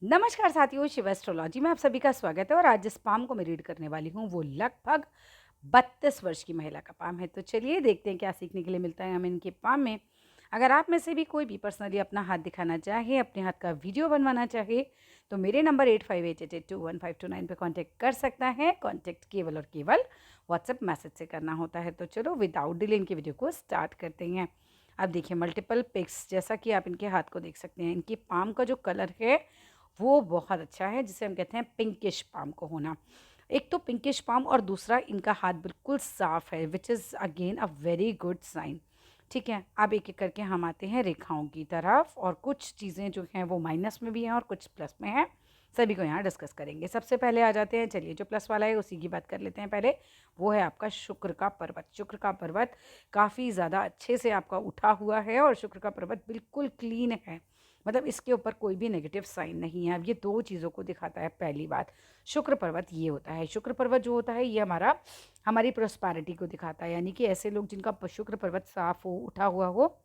नमस्कार साथियों, शिव एस्ट्रोलॉजी में आप सभी का स्वागत है। और आज जिस पाम को मैं रीड करने वाली हूँ वो लगभग 32 वर्ष की महिला का पाम है। तो चलिए देखते हैं क्या सीखने के लिए मिलता है हमें इनके पाम में। अगर आप में से भी कोई भी पर्सनली अपना हाथ दिखाना चाहे, अपने हाथ का वीडियो बनवाना चाहे, तो मेरे नंबर 8588215229 पे कांटेक्ट कर सकता है। कांटेक्ट केवल और केवल व्हाट्सएप मैसेज से करना होता है। तो चलो विदाउट डिले इनके वीडियो को स्टार्ट करते हैं। अब देखिए मल्टीपल पिक्स, जैसा कि आप इनके हाथ को देख सकते हैं। इनकी पाम का जो कलर है वो बहुत अच्छा है, जिसे हम कहते हैं पिंकिश पाम को होना। एक तो पिंकिश पाम और दूसरा इनका हाथ बिल्कुल साफ है, which is again a very good sign. ठीक है, अब एक एक करके हम आते हैं रेखाओं की तरफ, और कुछ चीज़ें जो हैं वो माइनस में भी हैं और कुछ प्लस में हैं। सभी को यहाँ डिस्कस करेंगे। सबसे पहले आ जाते हैं, चलिए जो प्लस वाला है उसी की बात कर लेते हैं पहले। वो है आपका शुक्र का पर्वत। शुक्र का पर्वत काफ़ी ज़्यादा अच्छे से आपका उठा हुआ है और शुक्र का पर्वत बिल्कुल क्लीन है, मतलब इसके ऊपर कोई भी नेगेटिव साइन नहीं है। अब ये दो चीज़ों को दिखाता है। पहली बात, शुक्र पर्वत ये होता है, शुक्र पर्वत जो होता है ये हमारी प्रोस्पैरिटी को दिखाता है। यानी कि ऐसे लोग जिनका शुक्र पर्वत साफ हो, उठा हुआ हो,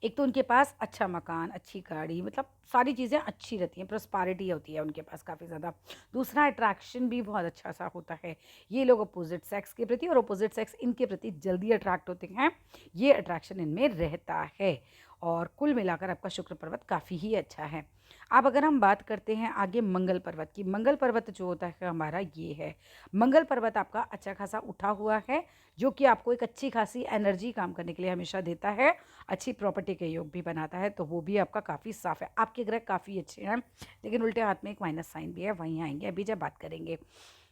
एक तो उनके पास अच्छा मकान, अच्छी गाड़ी, मतलब सारी चीज़ें अच्छी रहती हैं, प्रॉस्पेरिटी होती है उनके पास काफ़ी ज़्यादा। दूसरा, अट्रैक्शन भी बहुत अच्छा सा होता है। ये लोग अपोजिट सेक्स के प्रति और अपोजिट सेक्स इनके प्रति जल्दी अट्रैक्ट होते हैं। ये अट्रैक्शन इनमें रहता है। और कुल मिलाकर आपका शुक्र पर्वत काफ़ी ही अच्छा है। अब अगर हम बात करते हैं आगे मंगल पर्वत की, मंगल पर्वत जो होता है हमारा ये है। मंगल पर्वत आपका अच्छा खासा उठा हुआ है, जो कि आपको एक अच्छी खासी एनर्जी काम करने के लिए हमेशा देता है। अच्छी प्रॉपर्टी के योग भी बनाता है, तो वो भी आपका काफ़ी साफ है। आपके ग्रह काफ़ी अच्छे हैं, लेकिन उल्टे हाथ में एक माइनस साइन भी है, वहीं आएंगे अभी जब बात करेंगे।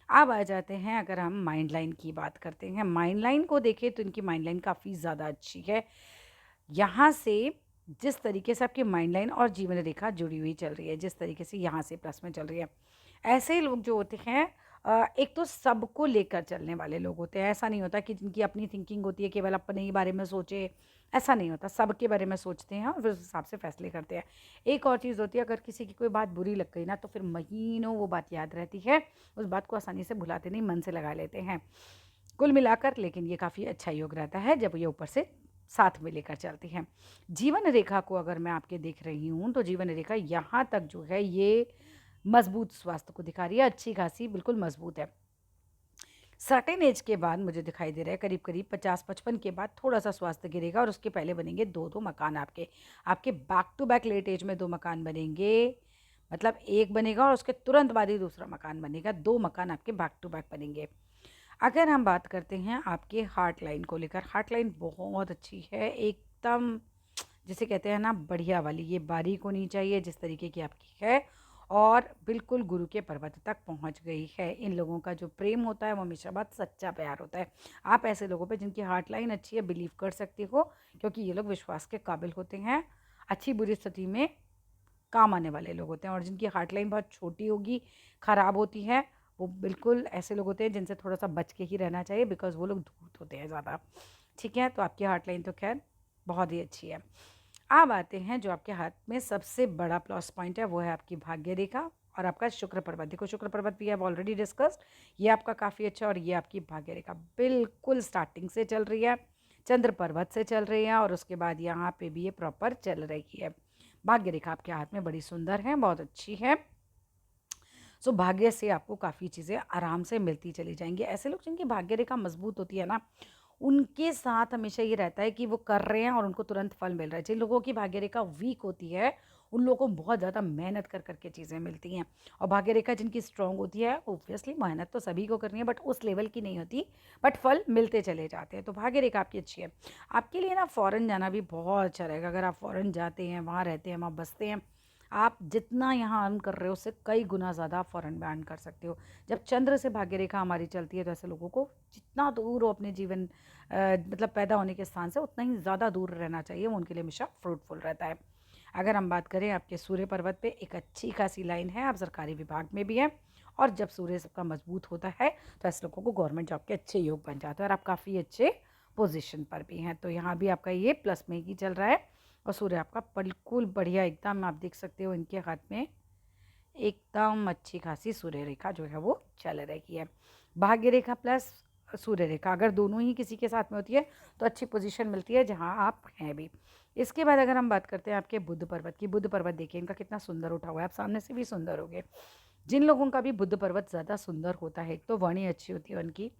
अब आ जाते हैं, अगर हम माइंड लाइन की बात करते हैं, माइंड लाइन को देखें तो इनकी माइंड लाइन काफ़ी ज़्यादा अच्छी है। यहाँ से जिस तरीके से आपकी माइंड लाइन और जीवन रेखा जुड़ी हुई चल रही है, जिस तरीके से यहाँ से प्लस में चल रही है, ऐसे लोग जो होते हैं एक तो सबको लेकर चलने वाले लोग होते हैं। ऐसा नहीं होता कि जिनकी अपनी थिंकिंग होती है केवल अपने ही बारे में सोचे, ऐसा नहीं होता। सबके बारे में सोचते हैं और फिर उस हिसाब से फैसले करते हैं। एक और चीज़ होती है, अगर किसी की कोई बात बुरी लग गई ना, तो फिर महीनों वो बात याद रहती है। उस बात को आसानी से भुलाते नहीं, मन से लगा लेते हैं। कुल मिलाकर लेकिन ये काफ़ी अच्छा योग रहता है जब ये ऊपर से साथ में लेकर चलती हैं। जीवन रेखा को अगर मैं आपके देख रही हूँ, तो जीवन रेखा यहाँ तक जो है ये मजबूत स्वास्थ्य को दिखा रही है, अच्छी खासी बिल्कुल मजबूत है। सर्टेन एज के बाद मुझे दिखाई दे रहा है, करीब करीब 50-55 के बाद थोड़ा सा स्वास्थ्य गिरेगा, और उसके पहले बनेंगे दो दो मकान आपके। आपके back to back late age में दो मकान बनेंगे, मतलब एक बनेगा और उसके तुरंत बाद ही दूसरा मकान बनेगा। दो मकान आपके बैक टू बैक बनेंगे। अगर हम बात करते हैं आपके हार्ट लाइन को लेकर, हार्ट लाइन बहुत अच्छी है, एकदम जिसे कहते हैं ना बढ़िया वाली। ये बारीक होनी चाहिए जिस तरीके की आपकी है, और बिल्कुल गुरु के पर्वत तक पहुंच गई है। इन लोगों का जो प्रेम होता है वो हमेशा बहुत सच्चा प्यार होता है। आप ऐसे लोगों पे जिनकी हार्ट लाइन अच्छी है बिलीव कर सकते हो, क्योंकि ये लोग विश्वास के काबिल होते हैं। अच्छी बुरी स्थिति में काम आने वाले लोग होते हैं। और जिनकी हार्ट लाइन बहुत छोटी होगी, ख़राब होती है, वो बिल्कुल ऐसे लोग होते हैं जिनसे थोड़ा सा बच के ही रहना चाहिए, बिकॉज वो लोग धूर्त होते हैं ज़्यादा। ठीक है, तो आपकी हार्ट लाइन तो खैर बहुत ही अच्छी है। अब आते हैं जो आपके हाथ में सबसे बड़ा प्लस पॉइंट है, वो है आपकी भाग्य रेखा और आपका शुक्र पर्वत। देखो शुक्र पर्वत भी हैव ऑलरेडी डिस्कस्ड, ये आपका काफ़ी अच्छा, और ये आपकी भाग्य रेखा बिल्कुल स्टार्टिंग से चल रही है, चंद्र पर्वत से चल रही है, और उसके बाद यहाँ पे भी ये प्रॉपर चल रही है। भाग्य रेखा आपके हाथ में बड़ी सुंदर है, बहुत अच्छी है। सो भाग्य से आपको काफ़ी चीज़ें आराम से मिलती चली जाएंगी। ऐसे लोग जिनकी भाग्य रेखा मजबूत होती है ना, उनके साथ हमेशा ये रहता है कि वो कर रहे हैं और उनको तुरंत फल मिल रहा है। जिन लोगों की भाग्य रेखा वीक होती है, उन लोगों को बहुत ज़्यादा मेहनत कर करके चीज़ें मिलती हैं। और भाग्य रेखा जिनकी स्ट्रांग होती है, ऑब्वियसली मेहनत तो सभी को करनी है, बट उस लेवल की नहीं होती, बट फल मिलते चले जाते हैं। तो भाग्य रेखा आपकी अच्छी है। आपके लिए ना फ़ॉरेन जाना भी बहुत अच्छा रहेगा। अगर आप फ़ॉरेन जाते हैं, वहाँ रहते हैं, वहाँ बसते हैं, आप जितना यहाँ अर्न कर रहे हो उससे कई गुना ज़्यादा फ़ॉरेन में अर्न कर सकते हो। जब चंद्र से भाग्य रेखा हमारी चलती है, तो ऐसे लोगों को जितना दूर हो अपने जीवन मतलब पैदा होने के स्थान से, उतना ही ज़्यादा दूर रहना चाहिए, वो उनके लिए हमेशा फ्रूटफुल रहता है। अगर हम बात करें आपके सूर्य पर्वत पे, एक अच्छी खासी लाइन है, आप सरकारी विभाग में भी हैं, और जब सूर्य सबका मजबूत होता है तो ऐसे लोगों को गवर्नमेंट जॉब के अच्छे योग बन जाते हैं, और आप काफ़ी अच्छे पोजीशन पर भी हैं। तो यहाँ भी आपका ये प्लस में ही चल रहा है, और सूर्य आपका बिल्कुल बढ़िया एकदम, आप देख सकते हो इनके हाथ में एकदम अच्छी खासी सूर्य रेखा जो है वो चल रही है। भाग्य रेखा प्लस सूर्य रेखा अगर दोनों ही किसी के साथ में होती है, तो अच्छी पोजीशन मिलती है जहां आप हैं भी। इसके बाद अगर हम बात करते हैं आपके बुध पर्वत की, बुध पर्वत देखिए इनका कितना सुंदर उठा हुआ है, आप सामने से भी सुंदर होगे। जिन लोगों का भी बुध पर्वत ज़्यादा सुंदर होता है, एक तो वाणी अच्छी होती है उनकी,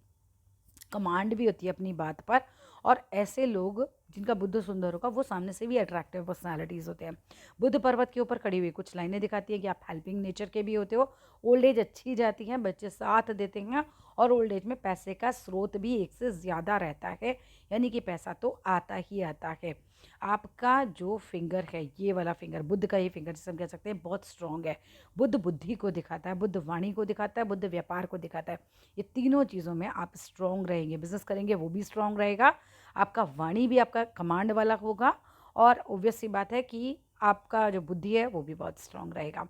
कमांड भी होती है अपनी बात पर, और ऐसे लोग जिनका बुद्ध सुंदर होगा वो सामने से भी अट्रैक्टिव पर्सनालिटीज़ होते हैं। बुद्ध पर्वत के ऊपर खड़ी हुई कुछ लाइनें दिखाती है कि आप हेल्पिंग नेचर के भी होते हो, ओल्ड एज अच्छी जाती है, बच्चे साथ देते हैं, और ओल्ड एज में पैसे का स्रोत भी एक से ज़्यादा रहता है, यानी कि पैसा तो आता ही आता है। आपका जो फिंगर है, ये वाला फिंगर, बुद्ध का ये फिंगर जिसे हम कह सकते हैं बहुत स्ट्रांग है। बुद्ध बुद्धि को दिखाता है, बुद्ध वाणी को दिखाता है, बुद्ध व्यापार को दिखाता है। ये तीनों चीज़ों में आप स्ट्रांग रहेंगे, बिजनेस करेंगे वो भी स्ट्रांग रहेगा, आपका वाणी भी आपका कमांड वाला होगा, और ऑब्वियस सी बात है कि आपका जो बुद्धि है वो भी बहुत स्ट्रांग रहेगा।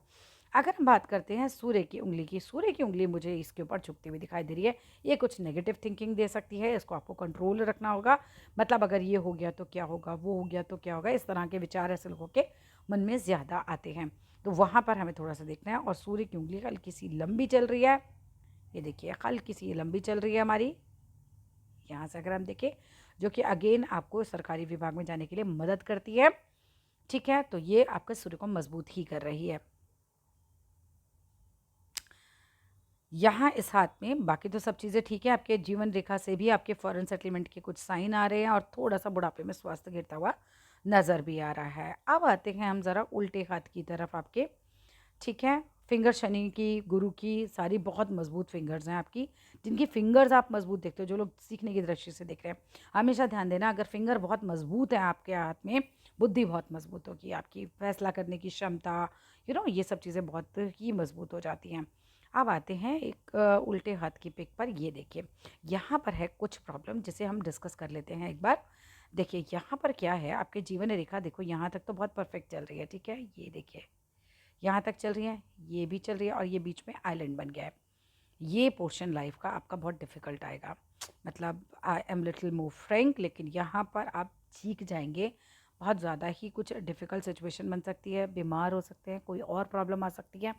अगर हम बात करते हैं सूर्य की उंगली की, सूर्य की उंगली मुझे इसके ऊपर झुकती हुई दिखाई दे रही है। ये कुछ नेगेटिव थिंकिंग दे सकती है, इसको आपको कंट्रोल रखना होगा। मतलब अगर ये हो गया तो क्या होगा, वो हो गया तो क्या होगा, इस तरह के विचार ऐसे लोगों के मन में ज़्यादा आते हैं, तो वहाँ पर हमें थोड़ा सा देखना है। और सूर्य की उंगली हल्की सी लंबी चल रही है, ये देखिए हल्की सी ये लंबी चल रही है हमारी, यहाँ से अगर हम देखें, जो कि अगेन आपको सरकारी विभाग में जाने के लिए मदद करती है। ठीक है, तो ये आपके सूर्य को मजबूत ही कर रही है। यहाँ इस हाथ में बाकी तो सब चीज़ें ठीक है, आपके जीवन रेखा से भी आपके फॉरेन सेटलमेंट के कुछ साइन आ रहे हैं, और थोड़ा सा बुढ़ापे में स्वास्थ्य गिरता हुआ नज़र भी आ रहा है। अब आते हैं हम ज़रा उल्टे हाथ की तरफ आपके। ठीक है, फिंगर शनि की, गुरु की, सारी बहुत मजबूत फिंगर्स हैं आपकी, जिनकी फिंगर्स आप मजबूत देखते हो, जो लोग सीखने की दृष्टि से देख रहे हैं, हमेशा ध्यान देना, अगर फिंगर बहुत मजबूत है आपके हाथ में, बुद्धि बहुत मजबूत होगी, आपकी फैसला करने की क्षमता, ये सब चीज़ें बहुत ही मजबूत हो जाती हैं। अब आते हैं एक उल्टे हाथ की पिक पर, ये देखिए यहाँ पर है कुछ प्रॉब्लम, जिसे हम डिस्कस कर लेते हैं एक बार। देखिए यहाँ पर क्या है, आपके जीवन रेखा देखो, यहाँ तक तो बहुत परफेक्ट चल रही है, ठीक है, ये देखिए यहाँ तक चल रही है, ये भी चल रही है, और ये बीच में आइलैंड बन गया है। ये पोर्शन लाइफ का आपका बहुत डिफ़िकल्ट आएगा, मतलब I am little more Frank, लेकिन यहाँ पर आप सीख जाएंगे। बहुत ज़्यादा ही कुछ डिफ़िकल्ट सिचुएशन बन सकती है, बीमार हो सकते हैं, कोई और प्रॉब्लम आ सकती है,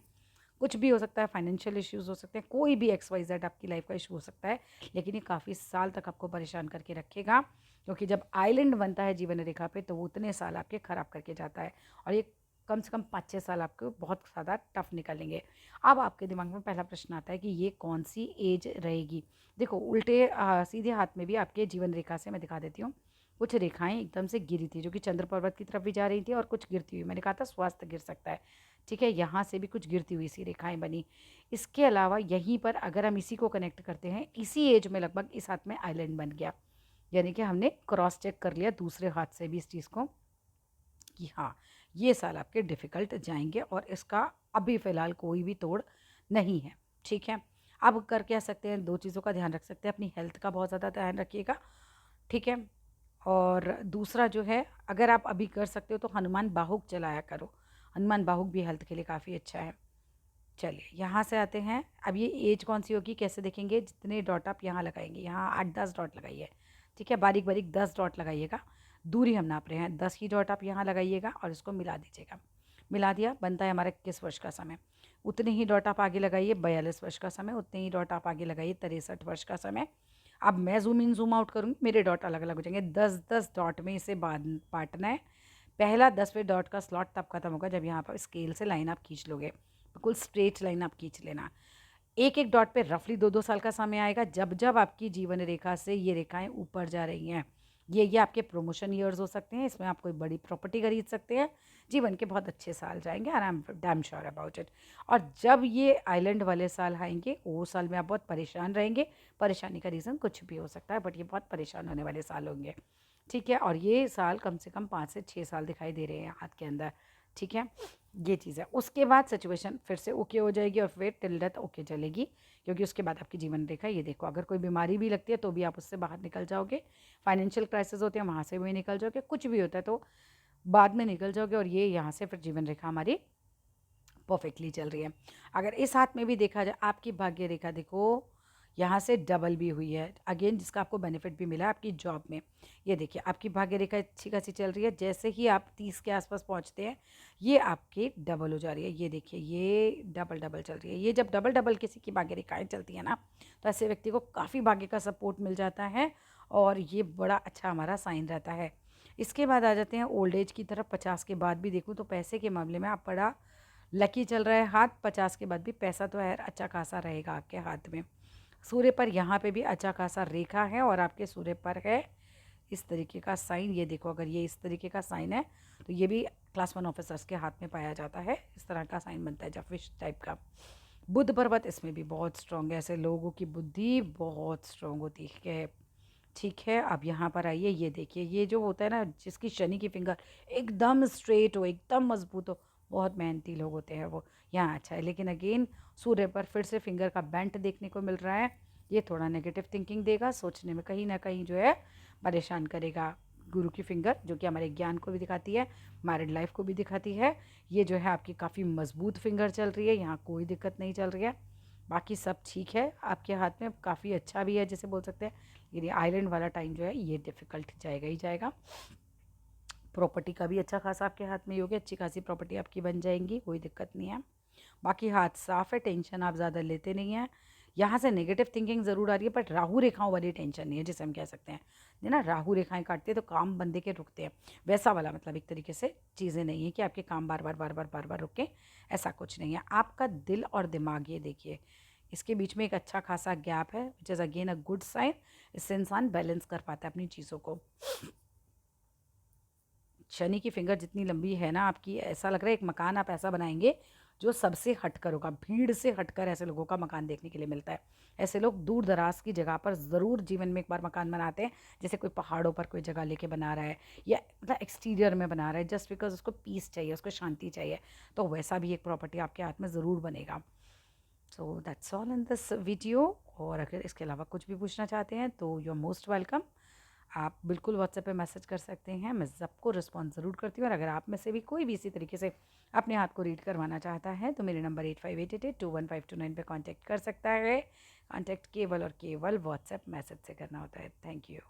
कुछ भी हो सकता है, फाइनेंशियल इश्यूज़ हो सकते हैं, कोई भी XYZ आपकी लाइफ का इशू हो सकता है, लेकिन ये काफ़ी साल तक आपको परेशान करके रखेगा, क्योंकि जब आइलैंड बनता है जीवन रेखा पे तो वो उतने साल आपके ख़राब करके जाता है, और ये कम से कम 5-6 साल आपको बहुत ज़्यादा टफ निकलेंगे। अब आपके दिमाग में पहला प्रश्न आता है कि ये कौन सी एज रहेगी। देखो उल्टे सीधे हाथ में भी आपके जीवन रेखा से मैं दिखा देती हूँ, कुछ रेखाएं एकदम से गिरी थी, जो कि चंद्र पर्वत की तरफ भी जा रही थी, और कुछ गिरती हुई, मैंने कहा था स्वास्थ्य गिर सकता है, ठीक है, यहाँ से भी कुछ गिरती हुई सी रेखाएं बनी। इसके अलावा यहीं पर अगर हम इसी को कनेक्ट करते हैं, इसी एज में लगभग इस हाथ में आइलैंड बन गया, यानी कि हमने क्रॉस चेक कर लिया दूसरे हाथ से भी इस चीज़ को, कि हाँ ये साल आपके डिफ़िकल्ट जाएंगे, और इसका अभी फ़िलहाल कोई भी तोड़ नहीं है। ठीक है, अब कर क्या सकते हैं, दो चीज़ों का ध्यान रख सकते हैं, अपनी हेल्थ का बहुत ज़्यादा ध्यान रखिएगा, ठीक है, और दूसरा जो है, अगर आप अभी कर सकते हो तो हनुमान बाहुक चलाया करो, हनुमान बाहुक भी हेल्थ के लिए काफ़ी अच्छा है। चलिए यहाँ से आते हैं, अब ये एज कौन सी होगी कैसे देखेंगे, जितने डॉट आप यहाँ लगाएंगे, यहाँ 8-10 डॉट लगाइए, ठीक है, बारीक बारीक 10 डॉट लगाइएगा, दूरी हम नाप रहे हैं, 10 ही डॉट आप यहाँ लगाइएगा और इसको मिला दीजिएगा। मिला दिया, बनता है हमारा 21 वर्ष का समय। उतने ही डॉट आप आगे लगाइए 42 वर्ष का समय, उतने ही डॉट आप आगे लगाइए 63 वर्ष का समय। अब मैं जूम इन जूम आउट करूँगी, मेरे डॉट अलग अलग हो जाएंगे, 10-10 डॉट में इसे बांटना है। पहला 10वें डॉट का स्लॉट तब खत्म होगा जब यहाँ पर स्केल से लाइन आप खींच लोगे, बिल्कुल स्ट्रेट लाइन आप खींच लेना। एक एक डॉट पे रफली 2-2 साल का समय आएगा, जब जब आपकी जीवन रेखा से ये रेखाएं ऊपर जा रही हैं। ये आपके प्रमोशन ईयर्स हो सकते हैं, इसमें आप कोई बड़ी प्रॉपर्टी खरीद सकते हैं, जीवन के बहुत अच्छे साल जाएंगे, और I am damn sure about it. और जब ये आइलैंड वाले साल आएंगे, वो साल में आप बहुत परेशान रहेंगे, परेशानी का रीज़न कुछ भी हो सकता है, बट ये बहुत परेशान होने वाले साल होंगे, ठीक है। और ये साल कम से कम 5 से 6 साल दिखाई दे रहे हैं हाथ के अंदर, ठीक है, ये चीज़ है। उसके बाद सिचुएशन फिर से ओके हो जाएगी, और फिर टिल डेथ ओके चलेगी, क्योंकि उसके बाद आपकी जीवन रेखा ये देखो, अगर कोई बीमारी भी लगती है तो भी आप उससे बाहर निकल जाओगे, फाइनेंशियल क्राइसिस होते हैं वहाँ से भी निकल जाओगे, कुछ भी होता है तो बाद में निकल जाओगे, और ये यहाँ से फिर जीवन रेखा हमारी परफेक्टली चल रही है। अगर इस हाथ में भी देखा जाए, आपकी भाग्य रेखा देखो यहाँ से डबल भी हुई है, अगेन जिसका आपको बेनिफिट भी मिला आपकी जॉब में। ये देखिए आपकी भाग्य रेखा अच्छी खासी चल रही है, जैसे ही आप 30 के आसपास पहुँचते हैं ये आपकी डबल हो जा रही है, ये देखिए ये डबल डबल चल रही है। ये जब डबल डबल किसी की भाग्य रेखाएँ चलती हैं ना, तो ऐसे व्यक्ति को काफ़ी भाग्य का सपोर्ट मिल जाता है, और ये बड़ा अच्छा हमारा साइन रहता है। इसके बाद आ जाते हैं ओल्ड एज की तरफ। 50 के बाद भी देखूँ तो पैसे के मामले में आप बड़ा लकी चल रहा है हाथ। 50 के बाद भी पैसा तो है अच्छा खासा रहेगा आपके हाथ में। सूर्य पर यहाँ पे भी अच्छा खासा रेखा है और आपके सूर्य पर है इस तरीके का साइन। ये देखो, अगर ये इस तरीके का साइन है तो ये भी क्लास 1 ऑफिसर्स के हाथ में पाया जाता है। इस तरह का साइन बनता है जब फिश टाइप का। बुध पर्वत इसमें भी बहुत स्ट्रॉन्ग है। ऐसे लोगों की बुद्धि बहुत स्ट्रॉन्ग होती है। ठीक है, अब यहाँ पर आइए, ये देखिए, ये जो होता है ना, जिसकी शनि की फिंगर एकदम स्ट्रेट हो, एकदम मजबूत हो, बहुत मेहनती लोग होते हैं वो, यहाँ अच्छा है। लेकिन अगेन सूर्य पर फिर से फिंगर का बेंट देखने को मिल रहा है। ये थोड़ा नेगेटिव थिंकिंग देगा, सोचने में कहीं ना कहीं जो है परेशान करेगा। गुरु की फिंगर जो कि हमारे ज्ञान को भी दिखाती है, मैरिड लाइफ को भी दिखाती है, ये जो है आपकी काफ़ी मजबूत फिंगर चल रही है, यहाँ कोई दिक्कत नहीं चल रही है। बाकी सब ठीक है आपके हाथ में, काफ़ी अच्छा भी है जैसे बोल सकते हैं। लेकिन आइलैंड वाला टाइम जो है ये डिफ़िकल्ट जाएगा ही जाएगा। प्रॉपर्टी का भी अच्छा खासा आपके हाथ में ही होगी, अच्छी खासी प्रॉपर्टी आपकी बन जाएंगी, कोई दिक्कत नहीं है। बाकी हाथ साफ है, टेंशन आप ज़्यादा लेते नहीं हैं। यहाँ से नेगेटिव थिंकिंग ज़रूर आ रही है, बट राहु रेखाओं वाली टेंशन नहीं है जिसे हम कह सकते हैं। है ना, राहु रेखाएं काटते हैं तो काम बंदे के रुकते हैं, वैसा वाला मतलब एक तरीके से चीज़ें नहीं है कि आपके काम बार बार बार बार बार बार रुके, ऐसा कुछ नहीं है। आपका दिल और दिमाग, ये देखिए, इसके बीच में एक अच्छा खासा गैप है, which is again a good sign. इससे इंसान बैलेंस कर पाता है अपनी चीज़ों को। शनि की फिंगर जितनी लंबी है ना आपकी, ऐसा लग रहा है एक मकान आप ऐसा बनाएंगे जो सबसे हटकर होगा, भीड़ से हटकर ऐसे लोगों का मकान देखने के लिए मिलता है। ऐसे लोग दूर दराज की जगह पर ज़रूर जीवन में एक बार मकान बनाते हैं, जैसे कोई पहाड़ों पर कोई जगह लेके बना रहा है, या मतलब एक्सटीरियर में बना रहा है जस्ट बिकॉज उसको पीस चाहिए, उसको शांति चाहिए, तो वैसा भी एक प्रॉपर्टी आपके हाथ में ज़रूर बनेगा। So that's all in this video. और अगर इसके अलावा कुछ भी पूछना चाहते हैं तो यू आर मोस्ट वेलकम। आप बिल्कुल व्हाट्सएप पे मैसेज कर सकते हैं, मैं सबको रिस्पॉन्स ज़रूर करती हूँ। और अगर आप में से भी कोई भी इसी तरीके से अपने हाथ को रीड करवाना चाहता है तो मेरे नंबर 8588215229 पे कांटेक्ट कर सकता है। कांटेक्ट केवल और केवल व्हाट्सएप मैसेज से करना होता है। Thank you.